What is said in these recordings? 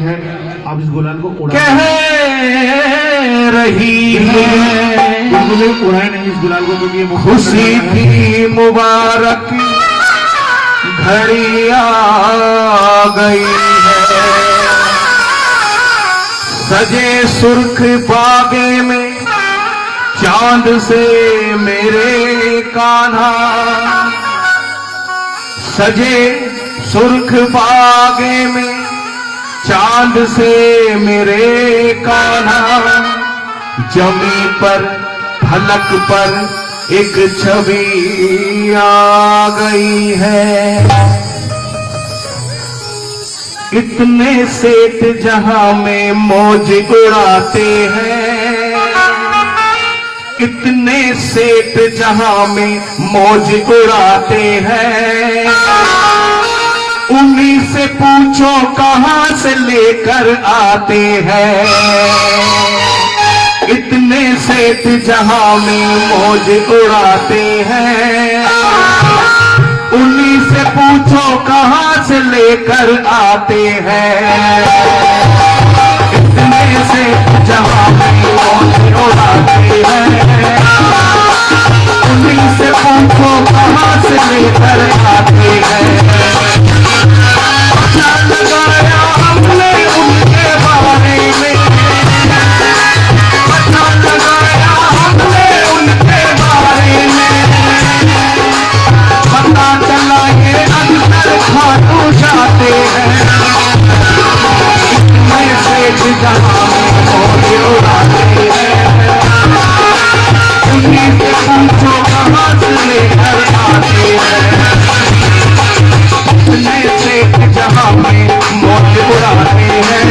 है, आप इस गुलाल को उड़ा कह रही है, बिल्कुल उड़ाए नहीं इस गुलाल को, क्योंकि ये खुशी की मुबारक घड़ी आ गई है। सजे सुर्ख बागे में चांद से मेरे कान्हा, सजे सुर्ख बागे में चांद से मेरे कान्हा, जमी पर फलक पर एक छवि आ गई है। इतने सेठ जहां में मौज उड़ाते हैं, इतने सेठ जहां में मौज उड़ाते हैं, उन्हीं से पूछो कहां से लेकर आते हैं। इतने सेठ जहां में मौज उड़ाते हैं, उन्हीं से पूछो कहां से लेकर आते हैं। इतने सेठ जहां में मौज उड़ाते हैं, उन्हीं से पूछो कहां से लेकर आते हैं। पता लगाया हमने उनके बारे में, पता लगाया हमने उनके बारे में, पता चला ये अक्सर खाटू जाते हैं। इतने सेठ जहां में मौज उड़ाते हैं, उन्हीं से पूछो कहां से लेकर आते हैं। इतने सेठ जहां में मौज उड़ाते हैं,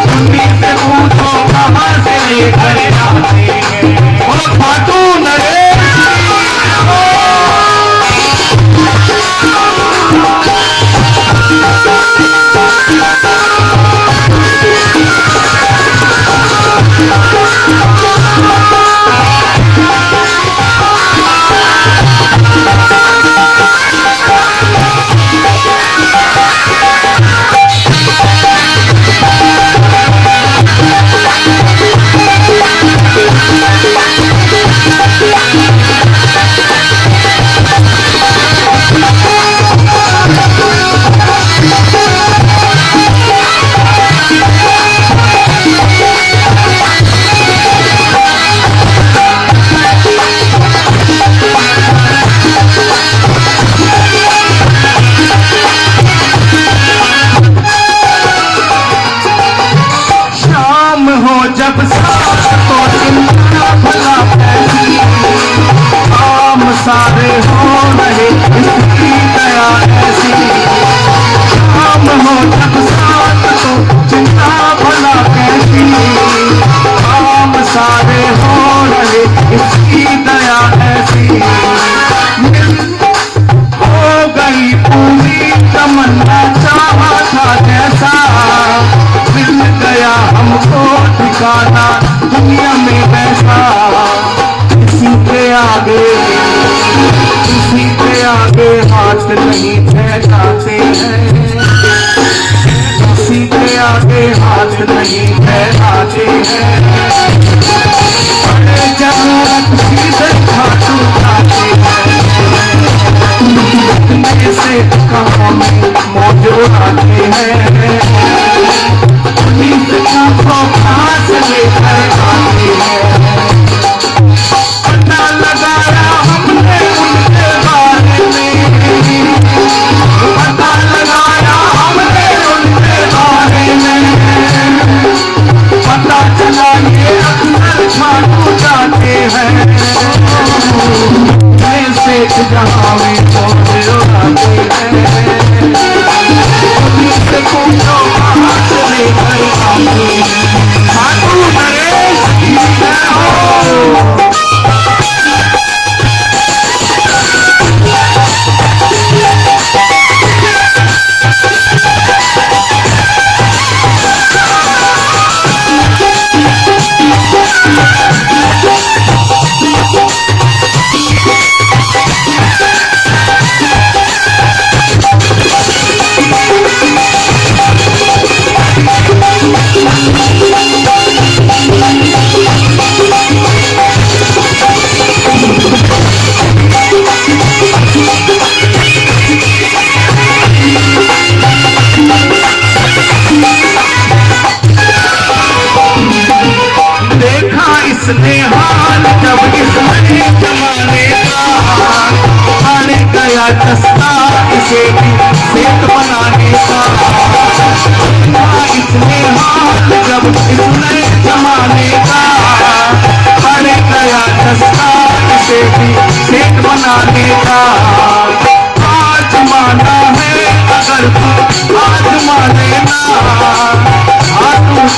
उन्हीं से पूछो कहां से लेकर आते हैं। ओ खाटू नरेश जब साथ तो चिंता भला पैसी, काम सारे हो रहे इसकी दया ऐसी। काम हो जब साथ तो चिंता भला कैसी, काम सारे हो रहे इसकी दया ऐसी। हो गई पूरी तमन्ना चाहा था जैसा, मिल गया हमको ठिकाना दुनिया में वैसा। किसी के आगे हाथ नहीं फैलाते हैं, किसी के आगे हाथ नहीं फैलाते हैं। बड़े जरूरत सीधे खाटू जाते हैं, इतने से कहां में मौज उड़ाते हैं। उन्हीं से पूछो कहां से लेकर आते हैं। पता लगाया हमने उनके बारे में, पता लगाया हमने उनके बारे में, पता चला ये अक्सर खाटू जाते हैं। सेठ जहां में मौज उड़ाते हैं, उन्हीं से पूछो कहां से लेकर आते हैं। खाटू नरेश हो।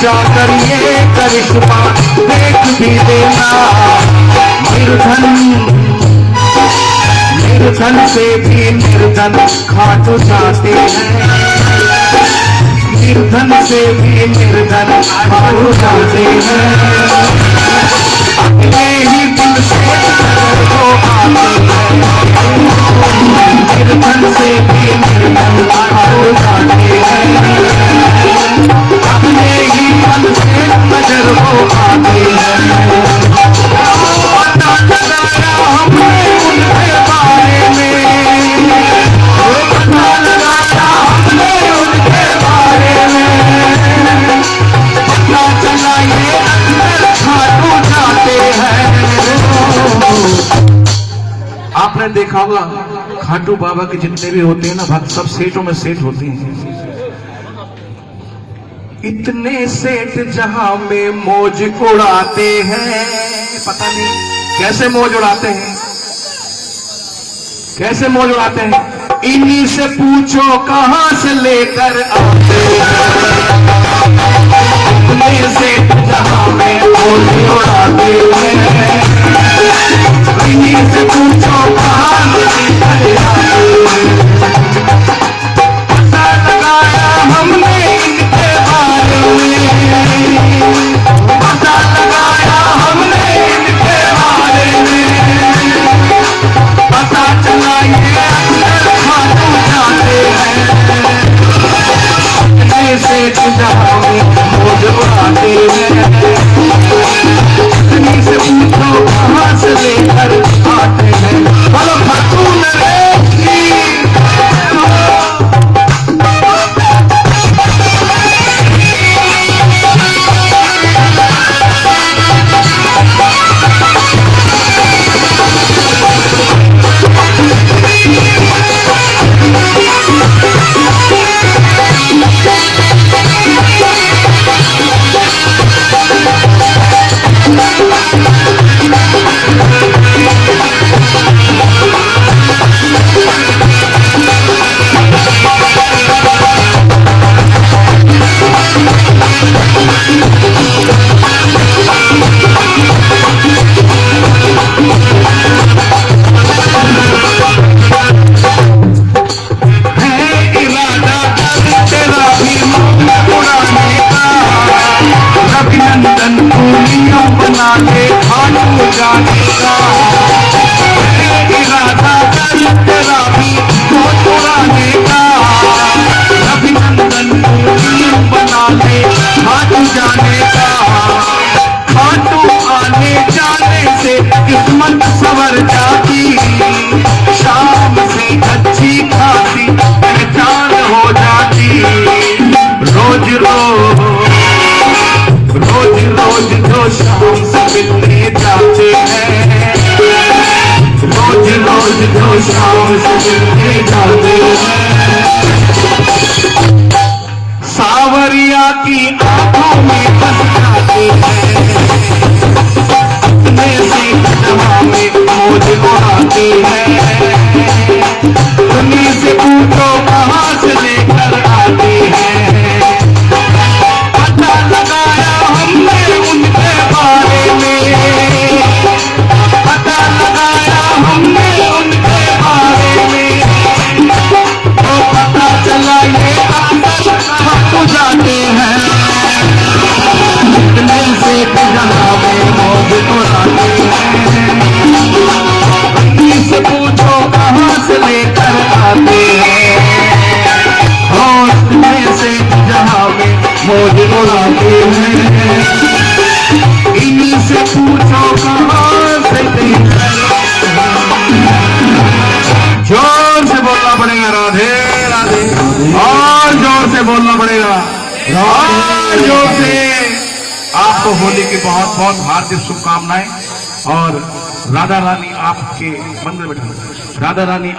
तमाशा करिए करिश्मा देख भी देना। निर्धन से भी निर्धन खाटू जाते हैं, निर्धन से भी निर्धन खाटू जाते हैं। अपने ही दिल से नजर को आते हैं, निर्धन से भी निर्धन खाटू जाते हैं। अपने ही मन से नजर को आते हैं। पता लगाया हमने उनके बारे में, पता लगाया हमने उनके बारे में। पता चला ये अंदर खाटू जाते हैं। आपने देखा होगा खाटू बाबा के जितने भी होते हैं ना भक्त, सब सेठों में सेठ होते हैं। इतने सेठ जहां में मौज उड़ाते हैं, पता नहीं कैसे मौज उड़ाते हैं, कैसे मौज उड़ाते हैं। इन्हीं से पूछो कहां से लेकर आते हैं। इतने सेठ जहां में मौज उड़ाते हैं, इन्हीं से पूछो कहां से लेकर आते हैं। पता लगाया हमने इनके बारे में, पता लगाया हमने इनके बारे में। पता चला ये अंदर खाटू जाते हैं। अपने से जहां में मौज उड़ाते हैं, इतनी से पूछो कहां से लेकर आते हैं। बोलो खाटू नरेश की बनाने खाटू जाने का। इरादा कर तेरा भी मौज उड़ाने का। अभिनंदन बना ले खाटू जाने का। खाटू आने जाने से किस्मत संवर जाती, शाम से अच्छी खासी पहचान हो जाती। रोज रोज जो शाम से मिलने जाते हैं, रोज जो शाम से मिलने जाते हैं। सावरिया की आंखों में बस जाते हैं, अपने से जहां में मौज उड़ाते हैं। उन्हीं से पूछो कहां से लेकर आते हैं। पता लगाया हमने उनके बारे में, पता लगाया हमने उनके बारे में। तो पता चला ये अंदर खाटू जाते हैं। इतने से जहां में मौज उड़ाते हैं, उन्हीं से पूछो कहां से लेकर आते हैं। और इतने से जहां में मौज उड़ाते हैं, इन्हीं से पूछो कहां से लेकर। जोर से बोलना पड़ेगा राधे राधे, और जोर से बोलना पड़ेगा, और जोर से। आपको होली की बहुत बहुत हार्दिक शुभकामनाएं। और राधा रानी आपके मंदिर में, राधा रानी